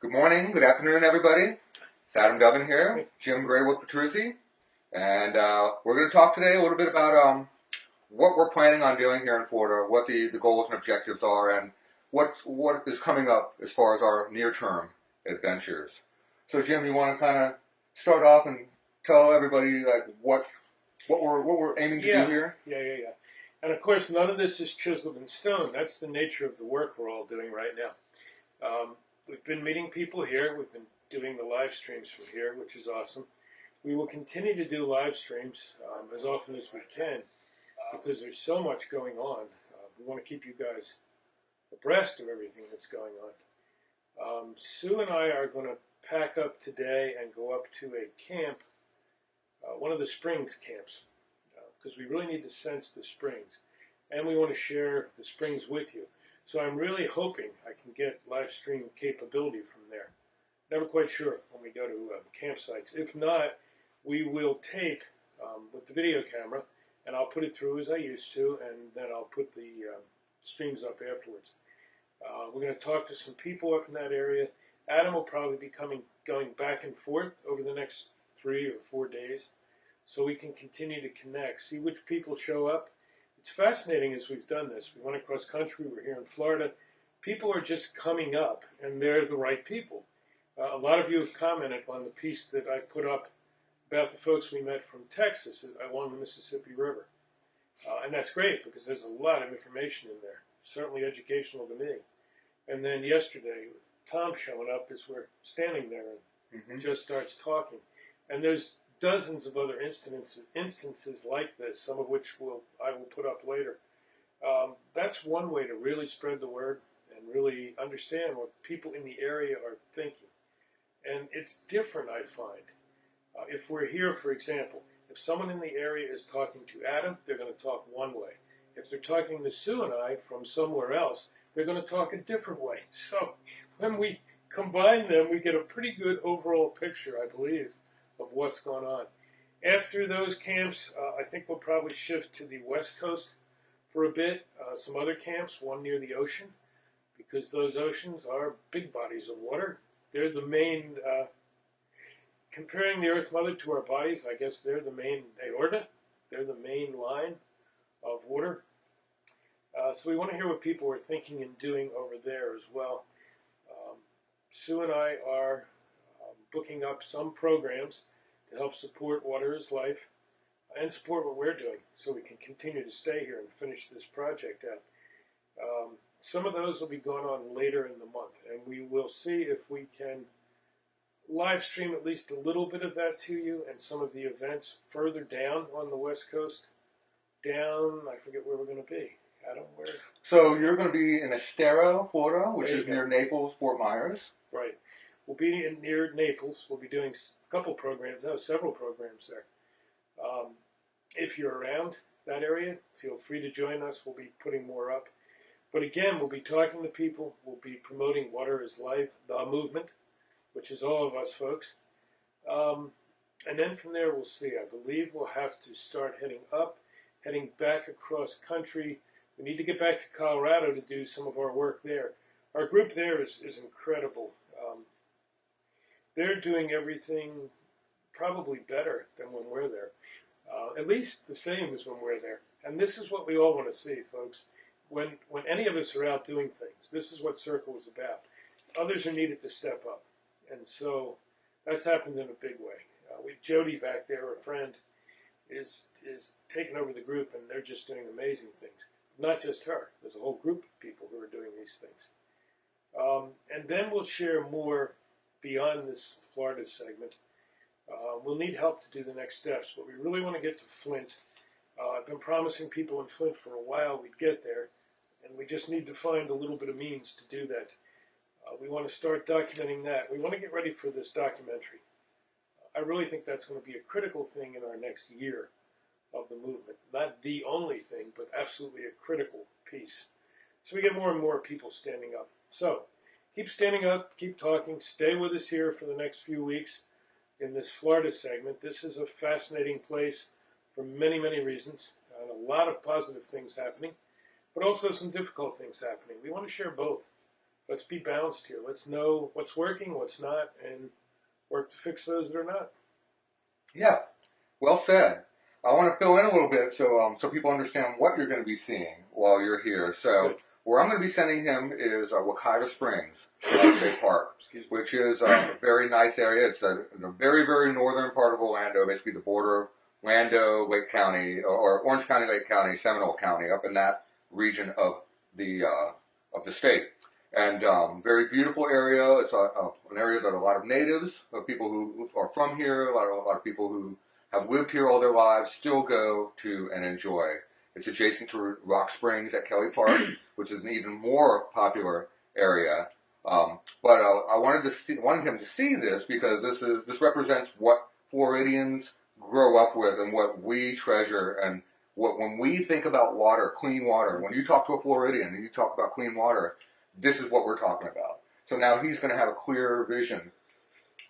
Good morning, good afternoon, everybody. It's Adam Duggan here, Jim Gray with Petruzzi, and we're going to talk today a little bit about what we're planning on doing here in Florida, what the goals and objectives are, and what is coming up as far as our near-term adventures. So, Jim, you want to kind of start off and tell everybody like what we're aiming to do here? Yeah. And of course, none of this is chiseled in stone. That's the nature of the work we're all doing right now. We've been meeting people here. We've been doing the live streams from here, which is awesome. We will continue to do live streams as often as we can because there's so much going on. We want to keep you guys abreast of everything that's going on. Sue and I are going to pack up today and go up to a camp, one of the Springs camps, because we really need to sense the Springs, and we want to share the Springs with you. So I'm really hoping I can get live stream capability from there. Never quite sure when we go to campsites. If not, we will tape with the video camera, and I'll put it through as I used to, and then I'll put the streams up afterwards. We're going to talk to some people up in that area. Adam will probably be going back and forth over the next 3 or 4 days, so we can continue to connect, see which people show up. It's fascinating as we've done this. We went across country. We're here in Florida. People are just coming up, and they're the right people. A lot of you have commented on the piece that I put up about the folks we met from Texas along the Mississippi River. And that's great because there's a lot of information in there, certainly educational to me. And then yesterday, Tom showing up as we're standing there and just starts talking. And there's dozens of other instances like this, some of which I will put up later. That's one way to really spread the word and really understand what people in the area are thinking. And it's different, I find. If we're here, for example, if someone in the area is talking to Adam, they're going to talk one way. If they're talking to Sue and I from somewhere else, they're going to talk a different way. So when we combine them, we get a pretty good overall picture, I believe, of what's going on. After those camps, I think we'll probably shift to the West Coast for a bit, some other camps, one near the ocean, because those oceans are big bodies of water. They're the main, comparing the Earth Mother to our bodies, I guess they're the main aorta. They're the main line of water. So we want to hear what people are thinking and doing over there as well. Sue and I are booking up some programs to help support Water is Life and support what we're doing so we can continue to stay here and finish this project out. Some of those will be going on later in the month, and we will see if we can live stream at least a little bit of that to you and some of the events further down on the West Coast. Down, I forget where we're going to be. Adam, where? So you're going to be in Estero, Florida, which is near Naples, Fort Myers. Right. We'll be near Naples. We'll be doing several programs there. If you're around that area, feel free to join us. We'll be putting more up. But again, we'll be talking to people. We'll be promoting Water is Life, the movement, which is all of us folks. And then from there, we'll see. I believe we'll have to start heading back across country. We need to get back to Colorado to do some of our work there. Our group there is incredible. They're doing everything probably better than when we're there. At least the same as when we're there. And this is what we all want to see, folks. When any of us are out doing things, this is what Circle is about. Others are needed to step up. And so that's happened in a big way. With Jody back there, a friend, is taking over the group, and they're just doing amazing things. Not just her. There's a whole group of people who are doing these things. And then we'll share more beyond this Florida segment. We'll need help to do the next steps, but we really want to get to Flint. I've been promising people in Flint for a while we'd get there, and we just need to find a little bit of means to do that. We want to start documenting that. We want to get ready for this documentary. I really think that's going to be a critical thing in our next year of the movement. Not the only thing, but absolutely a critical piece. So we get more and more people standing up. So keep standing up, keep talking, stay with us here for the next few weeks in this Florida segment. This is a fascinating place for many, many reasons, and a lot of positive things happening, but also some difficult things happening. We want to share both. let's be balanced here. Let's know what's working, what's not, and work to fix those that are not. Yeah, well said. I want to fill in a little bit so people understand what you're going to be seeing while you're here. So Good. where I'm going to be sending him is Wekiva Springs State Park, which is a very nice area. It's in the very, very northern part of Orlando, basically the border of Orlando, Lake County, or Orange County, Lake County, Seminole County, up in that region of the state. And very beautiful area. It's an area that a lot of natives, people who are from here, a lot of people who have lived here all their lives, still go to and enjoy. It's adjacent to Rock Springs at Kelly Park, which is an even more popular area. But I wanted him to see this because this represents what Floridians grow up with and what we treasure, and when we think about water, clean water. When you talk to a Floridian and you talk about clean water, this is what we're talking about. So now he's going to have a clear vision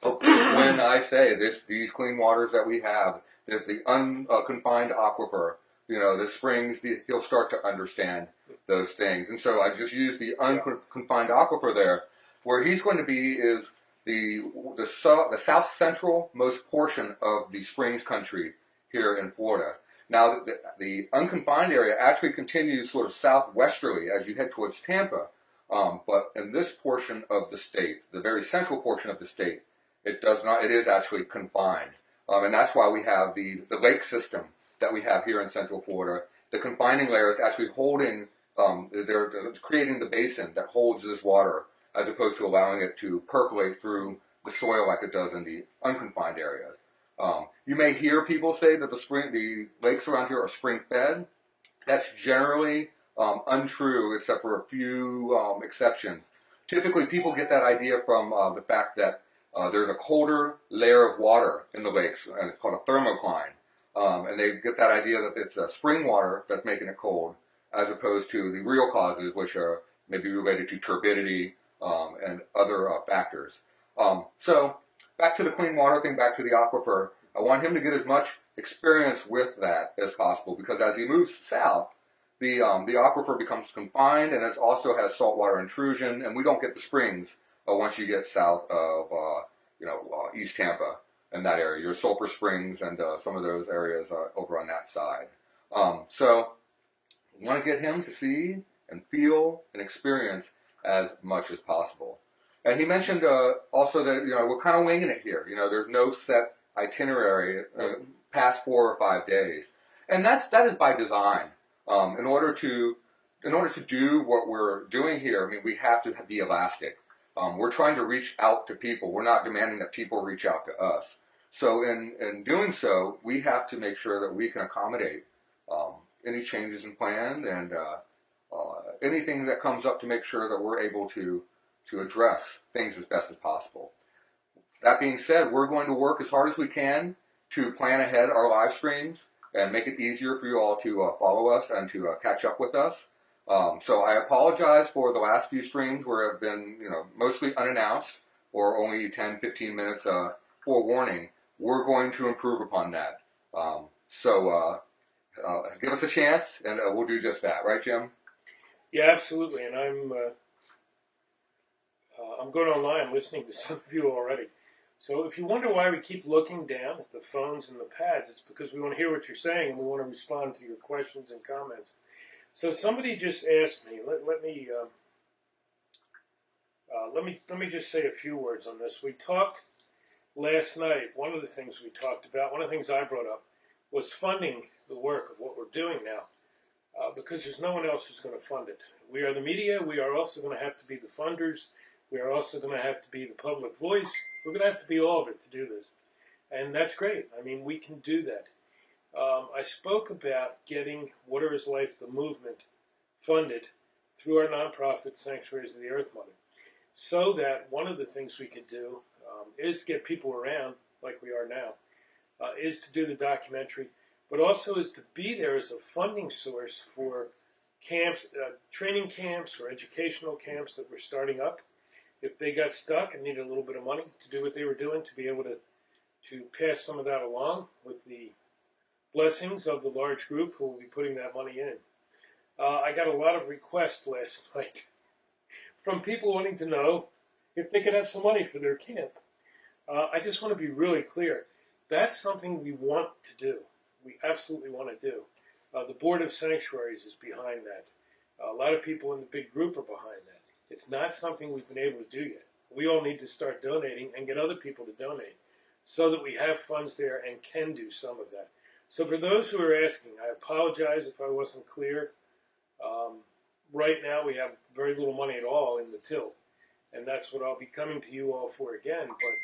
of when I say these clean waters that we have, the unconfined aquifer, the springs, he'll start to understand those things. And so I just use the unconfined aquifer there. Where he's going to be is the south central most portion of the Springs country here in Florida. Now, the unconfined area actually continues sort of southwesterly as you head towards Tampa. But in this portion of the state, the very central portion of the state, it is actually confined. And that's why we have the lake system that we have here in Central Florida. The confining layer is actually holding, it's creating the basin that holds this water as opposed to allowing it to percolate through the soil like it does in the unconfined areas. You may hear people say that the lakes around here are spring-fed. That's generally untrue, except for a few exceptions. Typically, people get that idea from the fact that there's a colder layer of water in the lakes, and it's called a thermocline. And they get that idea that it's spring water that's making it cold, as opposed to the real causes, which are maybe related to turbidity and other factors. So back to the clean water thing, back to the aquifer. I want him to get as much experience with that as possible, because as he moves south, the aquifer becomes confined, and it also has saltwater intrusion, and we don't get the springs once you get south of East Tampa and that area. Your Sulphur Springs and some of those areas over on that side. So we want to get him to see and feel and experience as much as possible. And he mentioned also that we're kind of winging it here. There's no set itinerary past 4 or 5 days, and that is by design. In order to do what we're doing here, we have to be elastic. We're trying to reach out to people. We're not demanding that people reach out to us. So in doing so, we have to make sure that we can accommodate any changes in plan and anything that comes up to make sure that we're able to address things as best as possible. That being said, we're going to work as hard as we can to plan ahead our live streams and make it easier for you all to follow us and to catch up with us. So I apologize for the last few streams where have been, mostly unannounced or only 10, 15 minutes forewarning. We're going to improve upon that. So give us a chance, and we'll do just that. Right, Jim? Yeah, absolutely. And I'm going online listening to some of you already. So if you wonder why we keep looking down at the phones and the pads, it's because we want to hear what you're saying and we want to respond to your questions and comments. So somebody just asked me. Let me just say a few words on this. We talked last night. One of the things we talked about, one of the things I brought up, was funding the work of what we're doing now, because there's no one else who's going to fund it. We are the media. We are also going to have to be the funders. We are also going to have to be the public voice. We're going to have to be all of it to do this, and that's great. We can do that. I spoke about getting Water is Life, the movement, funded through our nonprofit Sanctuaries of the Earth Mother, so that one of the things we could do is get people around like we are now, is to do the documentary, but also is to be there as a funding source for camps, training camps or educational camps that we're starting up. If they got stuck and needed a little bit of money to do what they were doing, to be able to pass some of that along with the blessings of the large group who will be putting that money in. I got a lot of requests last night from people wanting to know if they could have some money for their camp. I just want to be really clear. That's something we want to do. We absolutely want to do. The Board of Sanctuaries is behind that. A lot of people in the big group are behind that. It's not something we've been able to do yet. We all need to start donating and get other people to donate so that we have funds there and can do some of that. So for those who are asking, I apologize if I wasn't clear. Right now we have very little money at all in the till, and that's what I'll be coming to you all for again. But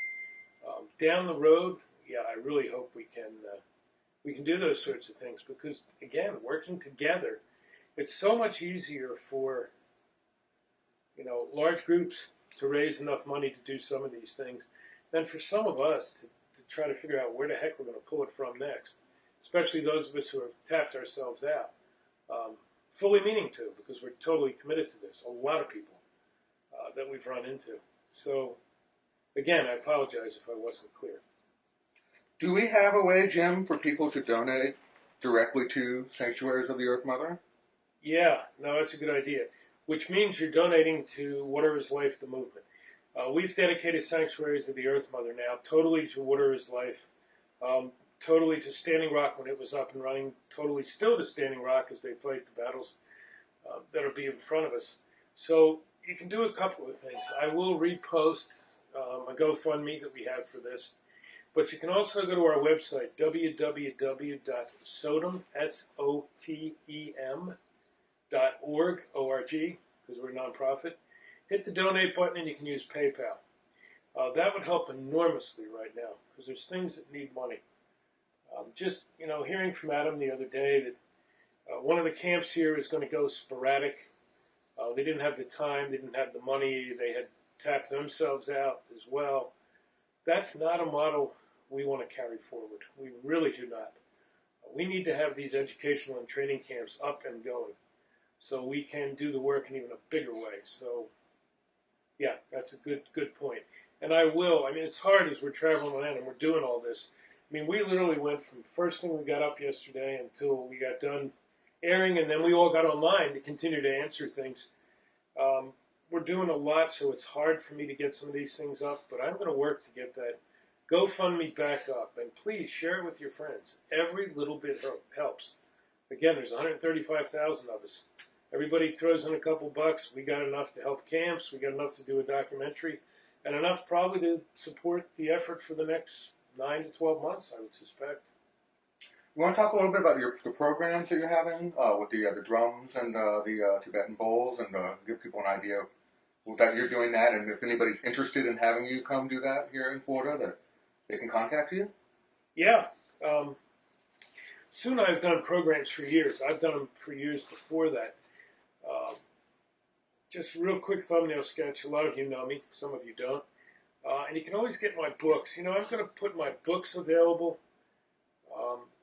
down the road, yeah, I really hope we can do those sorts of things because, again, working together, it's so much easier for large groups to raise enough money to do some of these things than for some of us to try to figure out where the heck we're going to pull it from next, especially those of us who have tapped ourselves out, fully meaning to, because we're totally committed to this, a lot of people that we've run into. So, again, I apologize if I wasn't clear. Do we have a way, Jim, for people to donate directly to Sanctuaries of the Earth Mother? Yeah, no, that's a good idea, which means you're donating to Water is Life, the movement. We've dedicated Sanctuaries of the Earth Mother now totally to Water is Life, totally to Standing Rock when it was up and running, totally still to Standing Rock as they fight the battles that'll be in front of us. So you can do a couple of things. I will repost a GoFundMe that we have for this, but you can also go to our website, www.sotem, SOTEM.org, O-R-G, because we're a nonprofit. Hit the donate button and you can use PayPal. That would help enormously right now because there's things that need money. Just, hearing from Adam the other day that one of the camps here is going to go sporadic. They didn't have the time, they didn't have the money, they had tapped themselves out as well. That's not a model we want to carry forward. We really do not. We need to have these educational and training camps up and going so we can do the work in even a bigger way. So, yeah, that's a good point. And it's hard as we're traveling around and we're doing all this. We literally went from first thing we got up yesterday until we got done airing, and then we all got online to continue to answer things. We're doing a lot, so it's hard for me to get some of these things up, but I'm going to work to get that GoFundMe back up. And please share it with your friends. Every little bit helps. Again, there's 135,000 of us. Everybody throws in a couple bucks. We got enough to help camps. We got enough to do a documentary, and enough probably to support the effort for the next 9 to 12 months, I would suspect. You want to talk a little bit about the programs that you're having with the drums and the Tibetan bowls, and give people an idea that you're doing that, and if anybody's interested in having you come do that here in Florida, that they can contact you? Yeah. Soon I've done programs for years. I've done them for years before that. Just real quick thumbnail sketch. A lot of you know me. Some of you don't. And you can always get my books. I'm going to put my books available,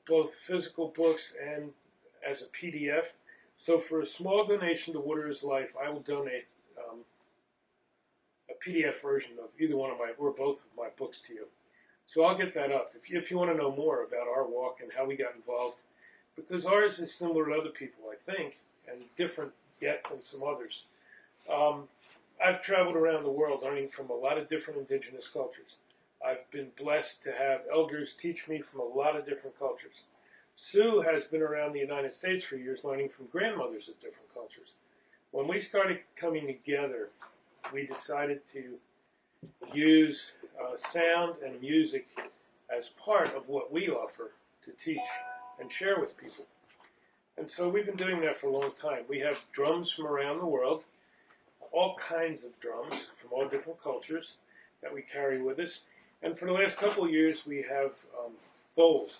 both physical books and as a PDF. So for a small donation to Water is Life, I will donate a PDF version of either one of my or both of my books to you. So I'll get that up if you want to know more about our walk and how we got involved, because ours is similar to other people, I think, and different yet than some others. I've traveled around the world learning from a lot of different indigenous cultures. I've been blessed to have elders teach me from a lot of different cultures. Sue has been around the United States for years learning from grandmothers of different cultures. When we started coming together, we decided to use sound and music as part of what we offer to teach and share with people. And so we've been doing that for a long time. We have drums from around the world, all kinds of drums from all different cultures that we carry with us. And for the last couple of years, we have bowls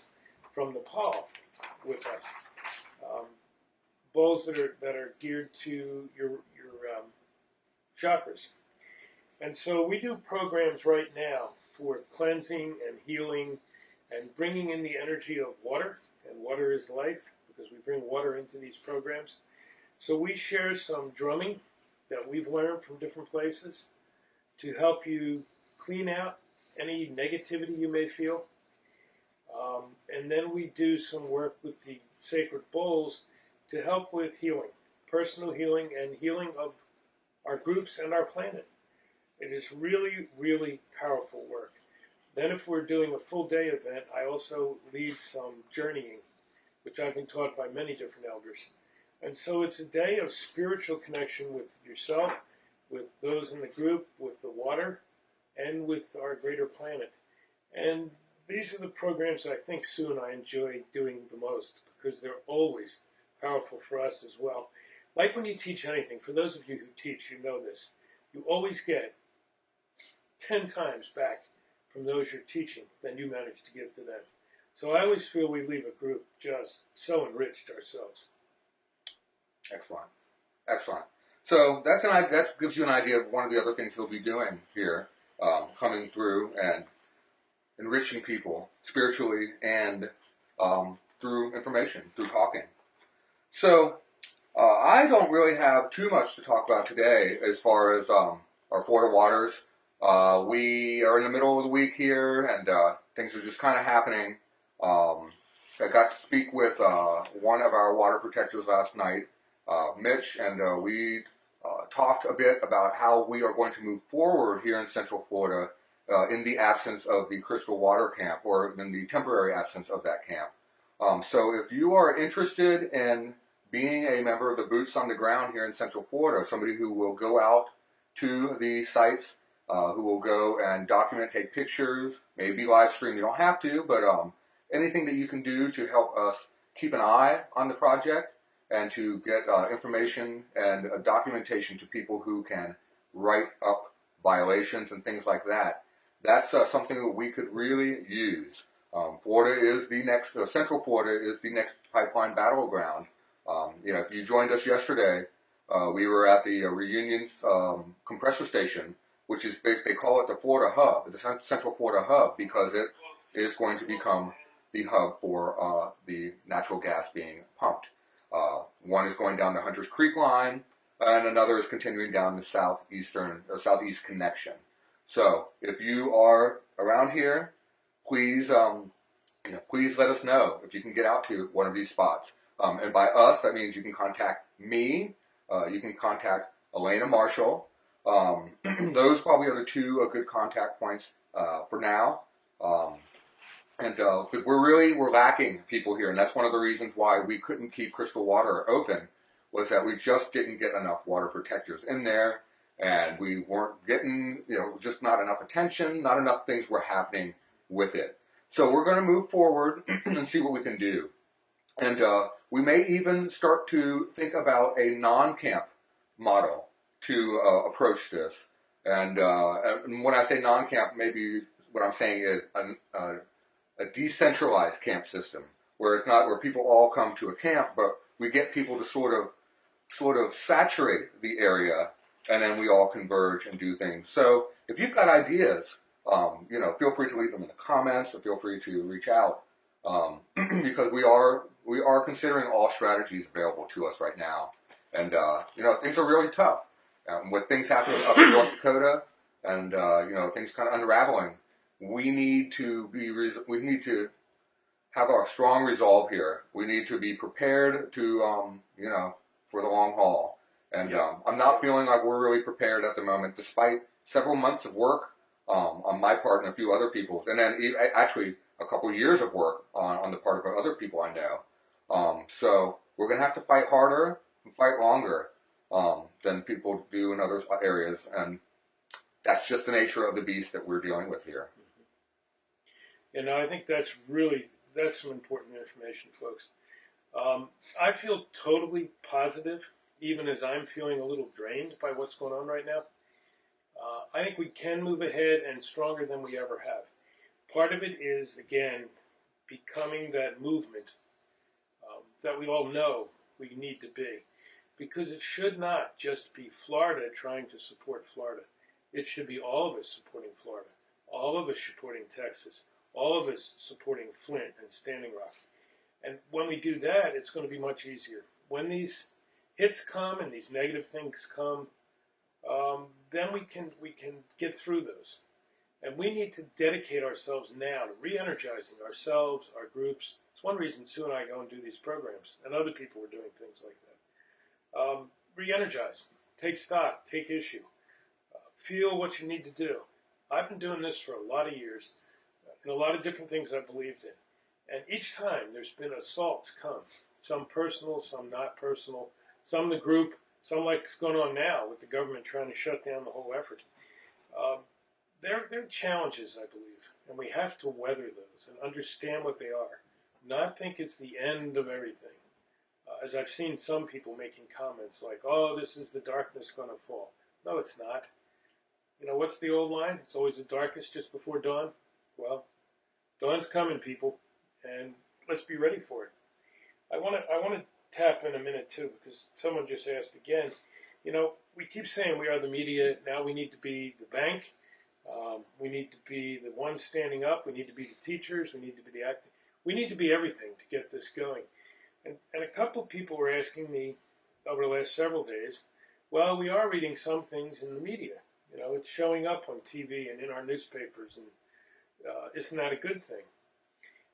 from Nepal with us. Bowls that are geared to your chakras. And so we do programs right now for cleansing and healing and bringing in the energy of water, and water is life, because we bring water into these programs. So we share some drumming that we've learned from different places to help you clean out any negativity you may feel. And then we do some work with the sacred bowls to help with healing, personal healing and healing of our groups, and our planet. It is really, really powerful work. Then if we're doing a full day event, I also lead some journeying, which I've been taught by many different elders. And so it's a day of spiritual connection with yourself, with those in the group, with the water, and with our greater planet. And these are the programs I think Sue and I enjoy doing the most because they're always powerful for us as well. Like when you teach anything, for those of you who teach, you know this, you always get 10 times back from those you're teaching than you manage to give to them. So I always feel we leave a group just so enriched ourselves. Excellent. Excellent. So that gives you an idea of one of the other things he'll be doing here, coming through and enriching people spiritually and through information, through talking. So I don't really have too much to talk about today as far as our Florida waters. We are in the middle of the week here, and things are just kind of happening. I got to speak with one of our water protectors last night, Mitch, and we talked a bit about how we are going to move forward here in Central Florida in the absence of the Crystal Water Camp, or in the temporary absence of that camp. So if you are interested in being a member of the Boots on the Ground here in Central Florida, somebody who will go out to the sites, who will go and document, take pictures, maybe live stream. You don't have to, but anything that you can do to help us keep an eye on the project and to get information and documentation to people who can write up violations and things like that. That's something that we could really use. Florida is the next, Central Florida is the next pipeline battleground. If you joined us yesterday, we were at the Reunion compressor station, which is, they call it the Florida Hub, the Central Florida Hub, because it is going to become the hub for the natural gas being pumped. One is going down the Hunters Creek line, and another is continuing down the southeast connection. So if you are around here, please let us know if you can get out to one of these spots. And by us, that means you can contact me, you can contact Elena Marshall. Those probably are the two good contact points for now. Because we're lacking people here, and that's one of the reasons why we couldn't keep Crystal Water open, was that we just didn't get enough water protectors in there, and we weren't getting, just not enough attention, not enough things were happening with it. So we're going to move forward and see what we can do. And we may even start to think about a non-camp model to approach this. And when I say non-camp, maybe what I'm saying is a decentralized camp system, where it's not where people all come to a camp, but we get people to sort of saturate the area, and then we all converge and do things. So if you've got ideas, feel free to leave them in the comments, or feel free to reach out, because we are considering all strategies available to us right now. And things are really tough. With things happening up in North Dakota, and things kind of unraveling, we need to have our strong resolve here. We need to be prepared to for the long haul. And I'm not feeling like we're really prepared at the moment, despite several months of work on my part and a few other people's, and then actually a couple years of work on the part of other people I know. So we're going to have to fight harder and fight longer than people do in other areas, and that's just the nature of the beast that we're dealing with here. I think that's some important information, folks. I feel totally positive, even as I'm feeling a little drained by what's going on right now. I think we can move ahead and stronger than we ever have. Part of it is, again, becoming that movement that we all know we need to be. Because it should not just be Florida trying to support Florida. It should be all of us supporting Florida, all of us supporting Texas, all of us supporting Flint and Standing Rock. And when we do that, it's going to be much easier. When these hits come and these negative things come, then we can get through those. And we need to dedicate ourselves now to re-energizing ourselves, our groups. It's one reason Sue and I go and do these programs, and other people are doing things like that. Re-energize. take stock, take issue, feel what you need to do. I've been doing this for a lot of years, and a lot of different things I believed in. And each time there's been assaults come, some personal, some not personal, some the group, some like what's going on now with the government trying to shut down the whole effort. They're challenges, I believe, and we have to weather those and understand what they are, not think it's the end of everything. As I've seen some people making comments like, oh, this is the darkness going to fall. No, it's not. You know, what's the old line? It's always the darkest just before dawn. Well, dawn's coming, people, and let's be ready for it. I want to tap in a minute, too, because someone just asked again. You know, we keep saying we are the media. Now we need to be the bank. We need to be the ones standing up. We need to be the teachers. We need to be the acting. We need to be everything to get this going. And a couple of people were asking me over the last several days, well, we are reading some things in the media. You know, it's showing up on TV and in our newspapers, and isn't that a good thing?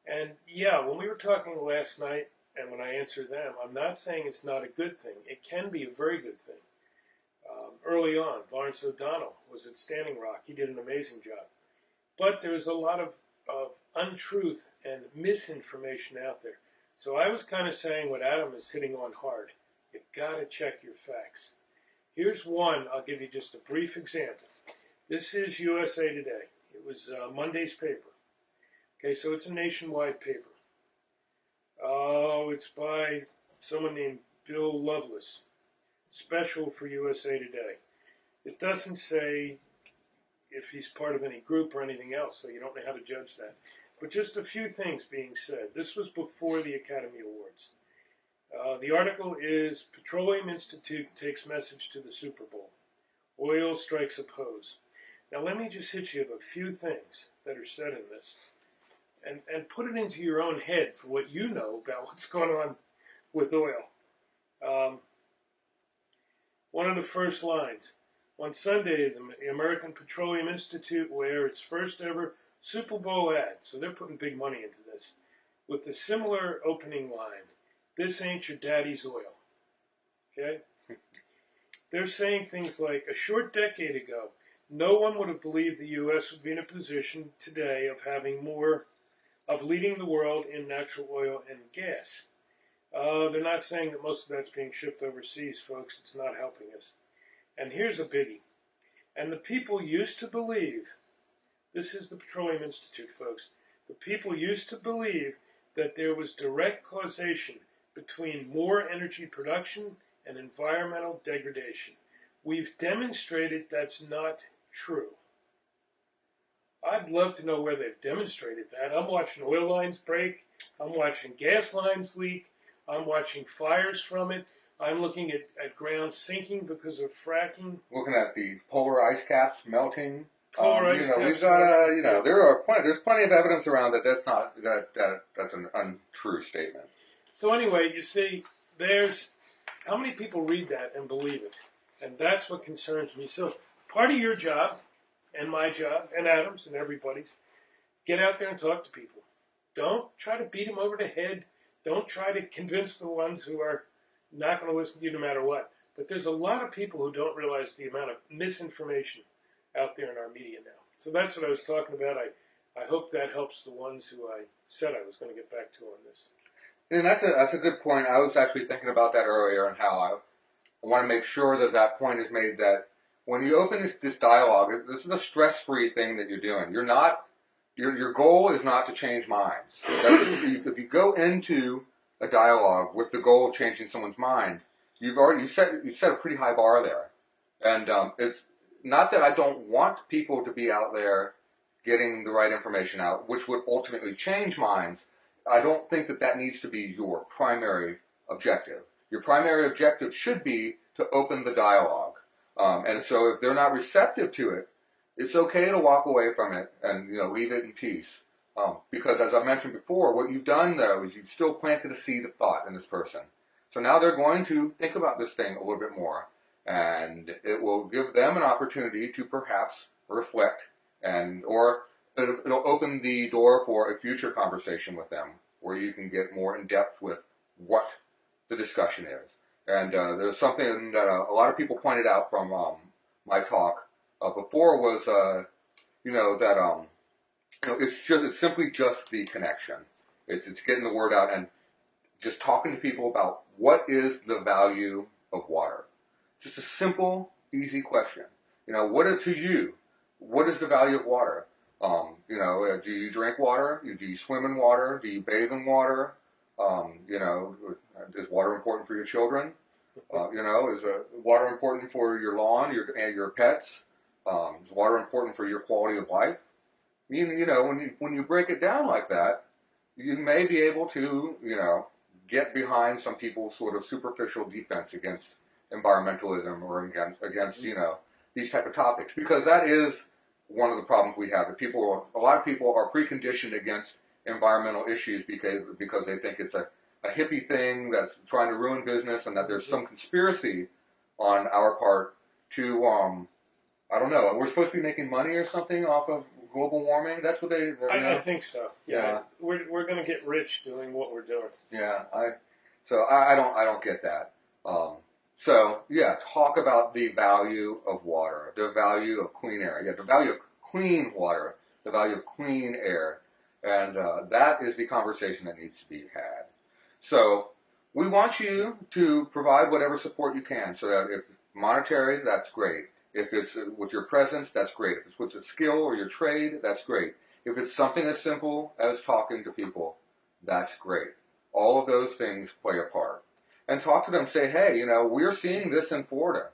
And yeah, when we were talking last night and when I answered them, I'm not saying it's not a good thing. It can be a very good thing. Early on, Lawrence O'Donnell was at Standing Rock. He did an amazing job. But there was a lot of untruth and misinformation out there. So I was kind of saying what Adam is hitting on hard. You've got to check your facts. Here's one. I'll give you just a brief example. This is USA Today. It was Monday's paper. Okay, so it's a nationwide paper. Oh, it's by someone named Bill Lovelace. Special for USA Today. It doesn't say if he's part of any group or anything else, so you don't know how to judge that. But just a few things being said. This was before the Academy Awards. The article is Petroleum Institute takes message to the Super Bowl. Oil strikes a pose. Now let me just hit you with a few things that are said in this and put it into your own head for what you know about what's going on with oil. One of the first lines. On Sunday, the American Petroleum Institute will air its first ever Super Bowl ad. So they're putting big money into this. With a similar opening line. This ain't your daddy's oil. Okay? They're saying things like, a short decade ago, no one would have believed the U.S. would be in a position today of leading the world in natural oil and gas. They're not saying that most of that's being shipped overseas, folks. It's not helping us. And here's a biggie. And the people used to believe, this is the Petroleum Institute, folks, the people used to believe that there was direct causation between more energy production and environmental degradation. We've demonstrated that's not true. I'd love to know where they've demonstrated that. I'm watching oil lines break. I'm watching gas lines leak. I'm watching fires from it. I'm looking at ground sinking because of fracking. Looking at the polar ice caps melting. We've got there's plenty of evidence around that's an untrue statement. So anyway, you see, there's how many people read that and believe it, and that's what concerns me. So part of your job, and my job, and Adam's, and everybody's, get out there and talk to people. Don't try to beat them over the head. Don't try to convince the ones who are not going to listen to you no matter what. But there's a lot of people who don't realize the amount of misinformation out there in our media now. So that's what I was talking about. I hope that helps the ones who I said I was going to get back to on this. And that's a good point. I was actually thinking about that earlier and how I want to make sure that point is made, that when you open this dialogue, this is a stress-free thing that you're doing. You're not, your goal is not to change minds. If you go into a dialogue with the goal of changing someone's mind, you set a pretty high bar there. And it's not that I don't want people to be out there getting the right information out, which would ultimately change minds. I don't think that needs to be your primary objective. Your primary objective should be to open the dialogue. And so if they're not receptive to it, it's okay to walk away from it and leave it in peace. Because as I mentioned before, what you've done, though, is you've still planted a seed of thought in this person. So now they're going to think about this thing a little bit more, and it will give them an opportunity to perhaps reflect, or it'll open the door for a future conversation with them where you can get more in depth with what the discussion is. And there's something that a lot of people pointed out from my talk before was, that it's simply just the connection. It's getting the word out and just talking to people about what is the value of water. Just a simple, easy question. What is to you? What is the value of water? Do you drink water? Do you swim in water? Do you bathe in water? Is water important for your children? Is water important for your lawn and your pets? Is water important for your quality of life? When you break it down like that, you may be able to, get behind some people's sort of superficial defense against environmentalism or against these type of topics, because that is one of the problems we have. A lot of people are preconditioned against environmental issues because they think it's a hippie thing that's trying to ruin business, and that there's some conspiracy on our part to I don't know. We're supposed to be making money or something off of global warming. That's what they. I think so. Yeah. We're going to get rich doing what we're doing. Yeah. I don't get that. Talk about the value of water, the value of clean air. Yeah, the value of clean water, the value of clean air, and that is the conversation that needs to be had. So we want you to provide whatever support you can. So that if monetary, that's great. If it's with your presence, that's great. If it's with your skill or your trade, that's great. If it's something as simple as talking to people, that's great. All of those things play a part. And talk to them, say, hey, we're seeing this in Florida.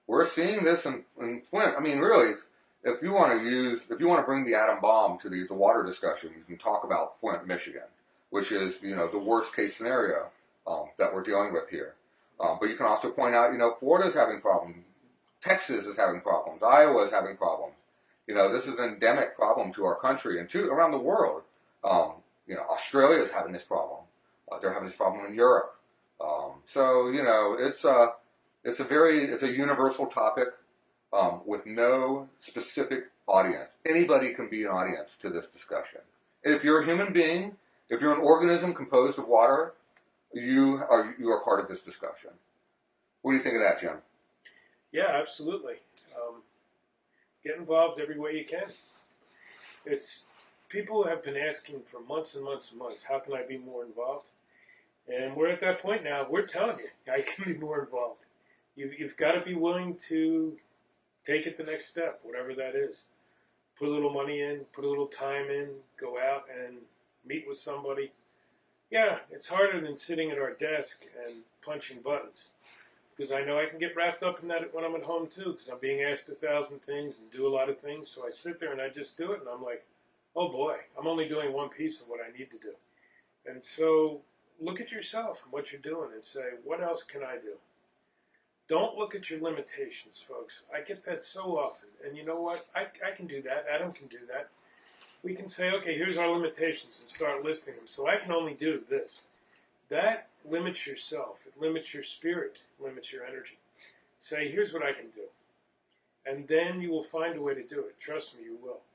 We're seeing this in Flint. I mean, really, if you want to bring the atom bomb to the water discussion, you can talk about Flint, Michigan, which is, the worst case scenario that we're dealing with here. But you can also point out, Florida's having problems. Texas is having problems. Iowa is having problems. This is an endemic problem to our country and around the world. Australia is having this problem. They're having this problem in Europe. It's a universal topic with no specific audience. Anybody can be an audience to this discussion. If you're a human being, if you're an organism composed of water, you are part of this discussion. What do you think of that, Jim? Yeah, absolutely. Get involved every way you can. People have been asking for months and months and months, how can I be more involved? And we're at that point now. We're telling you, I can be more involved. You've got to be willing to take it the next step, whatever that is. Put a little money in, put a little time in, go out and meet with somebody. Yeah, it's harder than sitting at our desk and punching buttons. Because I know I can get wrapped up in that when I'm at home too, because I'm being asked 1,000 things and do a lot of things. So I sit there and I just do it, and I'm like, oh boy, I'm only doing one piece of what I need to do. And so look at yourself and what you're doing and say, what else can I do? Don't look at your limitations, folks. I get that so often. And you know what? I can do that. Adam can do that. We can say, okay, here's our limitations and start listing them. So I can only do this. That limits yourself. It limits your spirit, limits your energy. Say, here's what I can do. And then you will find a way to do it. Trust me, you will.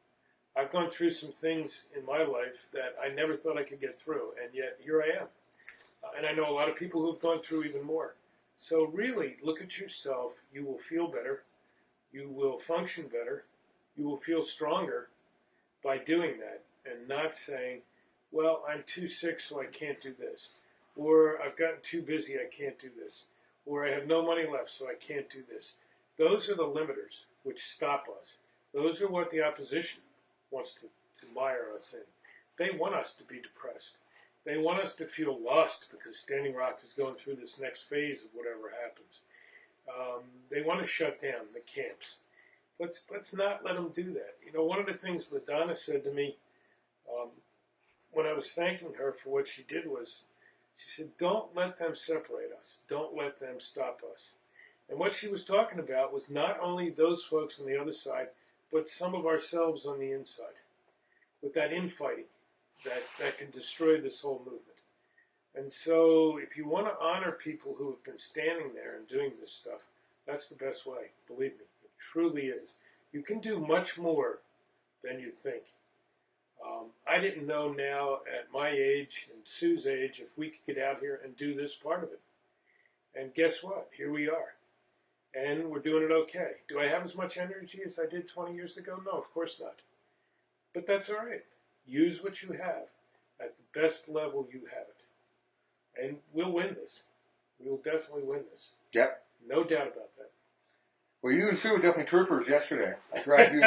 I've gone through some things in my life that I never thought I could get through, and yet here I am. And I know a lot of people who have gone through even more. So really, look at yourself. You will feel better. You will function better. You will feel stronger by doing that and not saying, well, I'm too sick, so I can't do this. Or I've gotten too busy, I can't do this. Or I have no money left, so I can't do this. Those are the limiters which stop us. Those are what the opposition wants to mire us in. They want us to be depressed. They want us to feel lost because Standing Rock is going through this next phase of whatever happens. They want to shut down the camps. Let's not let them do that. One of the things that Donna said to me when I was thanking her for what she did was, she said, don't let them separate us. Don't let them stop us. And what she was talking about was not only those folks on the other side, but some of ourselves on the inside, with that infighting that can destroy this whole movement. And so if you want to honor people who have been standing there and doing this stuff, that's the best way. Believe me, it truly is. You can do much more than you think. I didn't know now at my age and Sue's age if we could get out here and do this part of it. And guess what? Here we are. And we're doing it okay. Do I have as much energy as I did 20 years ago? No, of course not. But that's all right. Use what you have at the best level you have it. And we'll win this. We will definitely win this. Yep. No doubt about that. Well, you and Sue were definitely troopers yesterday. I dragged you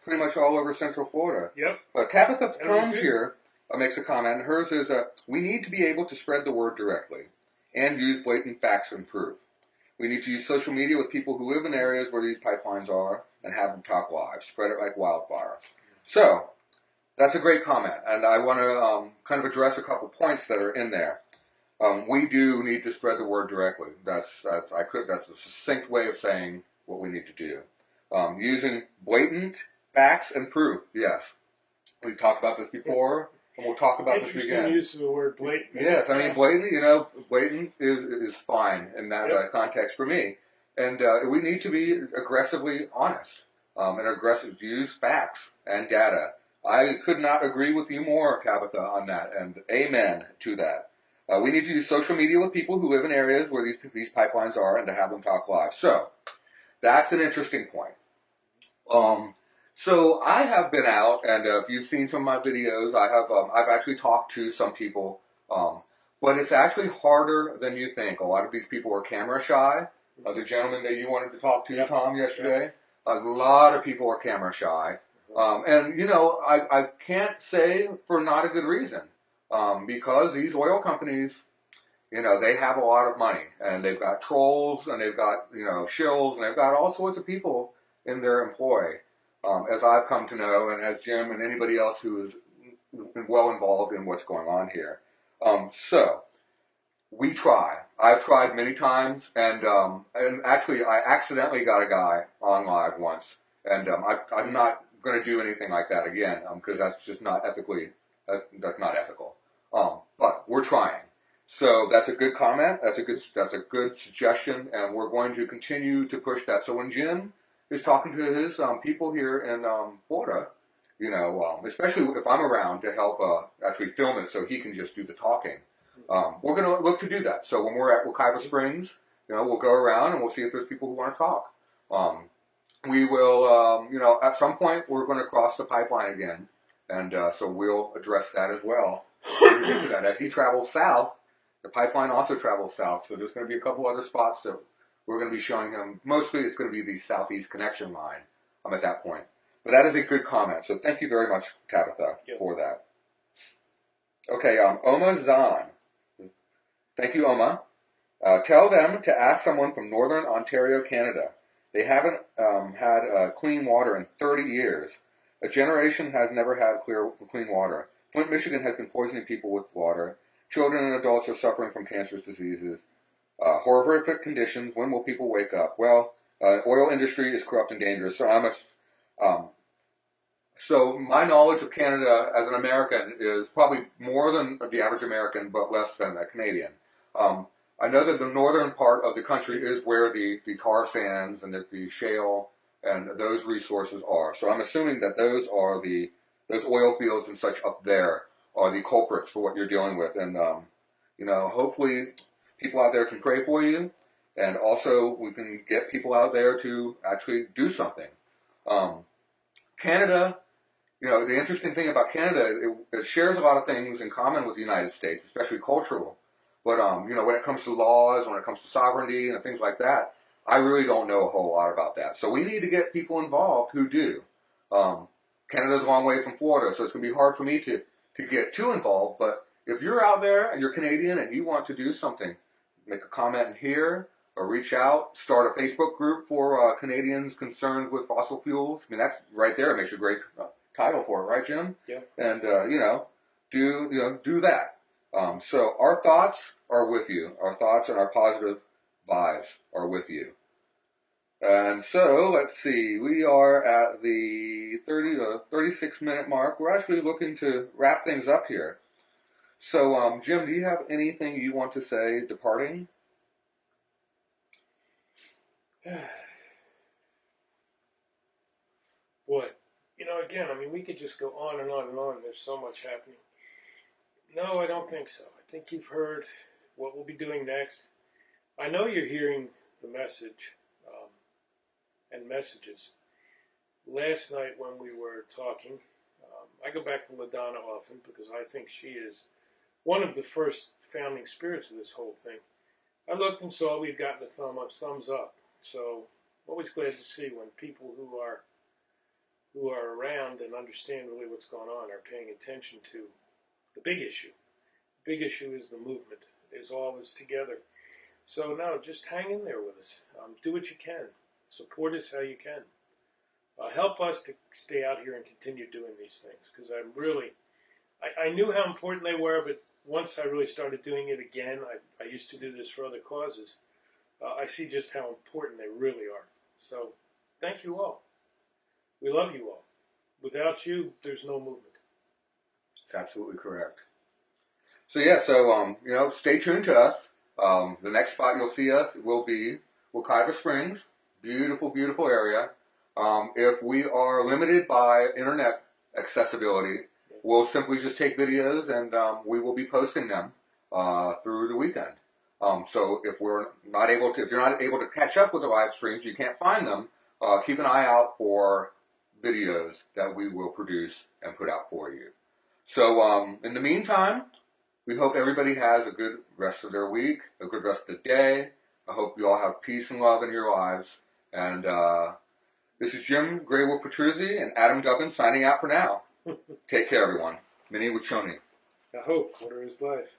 pretty much all over Central Florida. Yep. But Tabitha Combs here makes a comment, and hers is, we need to be able to spread the word directly and use blatant facts and proof. We need to use social media with people who live in areas where these pipelines are and have them talk live. Spread it like wildfire. So, that's a great comment, and I want to kind of address a couple points that are in there. We do need to spread the word directly. That's a succinct way of saying what we need to do. Using blatant facts and proof, yes. We've talked about this before, and we'll talk about this again. Interesting use of the word blatant. Yes, I mean, blatant is fine in that context for me. And we need to be aggressively honest and aggressive, use facts and data. I could not agree with you more, Tabitha, on that, and amen to that. We need to use social media with people who live in areas where these pipelines are and to have them talk live. So, that's an interesting point. So I have been out, and if you've seen some of my videos, I've actually talked to some people, but it's actually harder than you think. A lot of these people are camera shy. The gentleman that you wanted to talk to, Tom, yesterday, a lot of people are camera shy. And, you know, I can't say for not a good reason, because these oil companies, you know, they have a lot of money, and they've got trolls, and they've got, you know, shills, and they've got all sorts of people in their employ, as I've come to know, and as Jim and anybody else who is well involved in what's going on here. So, we try. I've tried many times, and actually I accidentally got a guy on live once, and I'm not going to do anything like that again, because that's just not ethically, that's not ethical. But we're trying. So that's a good comment. That's a good suggestion, and we're going to continue to push that. So when Jim is talking to his people here in Florida, you know, especially if I'm around to help actually film it, so he can just do the talking. We're going to look to do that. So when we're at Wekiva Springs, you know, we'll go around and we'll see if there's people who want to talk. We will, you know, at some point we're going to cross the pipeline again, and so we'll address that as well. We'll get to that. As he travels south, the pipeline also travels south, so there's going to be a couple other spots that we're going to be showing him. Mostly it's going to be the southeast connection line at that point. But that is a good comment, so thank you very much, Tabitha, for that. Okay, Oma Zahn. Thank you, Oma. Tell them to ask someone from Northern Ontario, Canada. They haven't had clean water in 30 years. A generation has never had clean water. Flint, Michigan has been poisoning people with water. Children and adults are suffering from cancerous diseases. Horrific conditions. When will people wake up? Well, oil industry is corrupt and dangerous. So my knowledge of Canada as an American is probably more than the average American, but less than a Canadian. I know that the northern part of the country is where the tar sands and the shale and those resources are. So I'm assuming that those oil fields and such up there are the culprits for what you're dealing with. And, you know, hopefully people out there can pray for you, and also we can get people out there to actually do something. Canada, you know, the interesting thing about Canada, it shares a lot of things in common with the United States, especially cultural. But, you know, when it comes to laws, when it comes to sovereignty and things like that, I really don't know a whole lot about that. So we need to get people involved who do. Canada's a long way from Florida, so it's going to be hard for me to get too involved. But if you're out there and you're Canadian and you want to do something, make a comment in here or reach out, start a Facebook group for Canadians concerned with fossil fuels. I mean, that's right there. It makes a great title for it, right, Jim? Yeah. And, you know, do that. So our thoughts are with you. Our thoughts and our positive vibes are with you. And so, let's see, we are at the 36-minute mark. We're actually looking to wrap things up here. So, Jim, do you have anything you want to say departing? Boy, you know, again, I mean, we could just go on and on and on. There's so much happening. No, I don't think so. I think you've heard what we'll be doing next. I know you're hearing the message and messages. Last night when we were talking, I go back to LaDonna often because I think she is one of the first founding spirits of this whole thing. I looked and saw we've gotten a thumbs up. So always glad to see when people who are around and understand really what's going on are paying attention to the big issue. The big issue is the movement, is all this together. So no, just hang in there with us. Do what you can. Support us how you can. Help us to stay out here and continue doing these things because I knew how important they were, but once I really started doing it again, I used to do this for other causes. I see just how important they really are. So thank you all. We love you all. Without you, there's no movement. Absolutely correct. So yeah, stay tuned to us. The next spot you'll see us will be Wekiva Springs. Beautiful, beautiful area. If we are limited by internet accessibility, we'll simply just take videos and we will be posting them through the weekend. So if you're not able to catch up with the live streams, you can't find them, keep an eye out for videos that we will produce and put out for you. So in the meantime, we hope everybody has a good rest of their week, a good rest of the day. I hope you all have peace and love in your lives. And this is Jim Graywood Petruzzi and Adam Dubbin signing out for now. Take care, everyone. Mini Wachoni. I hope. Order is life.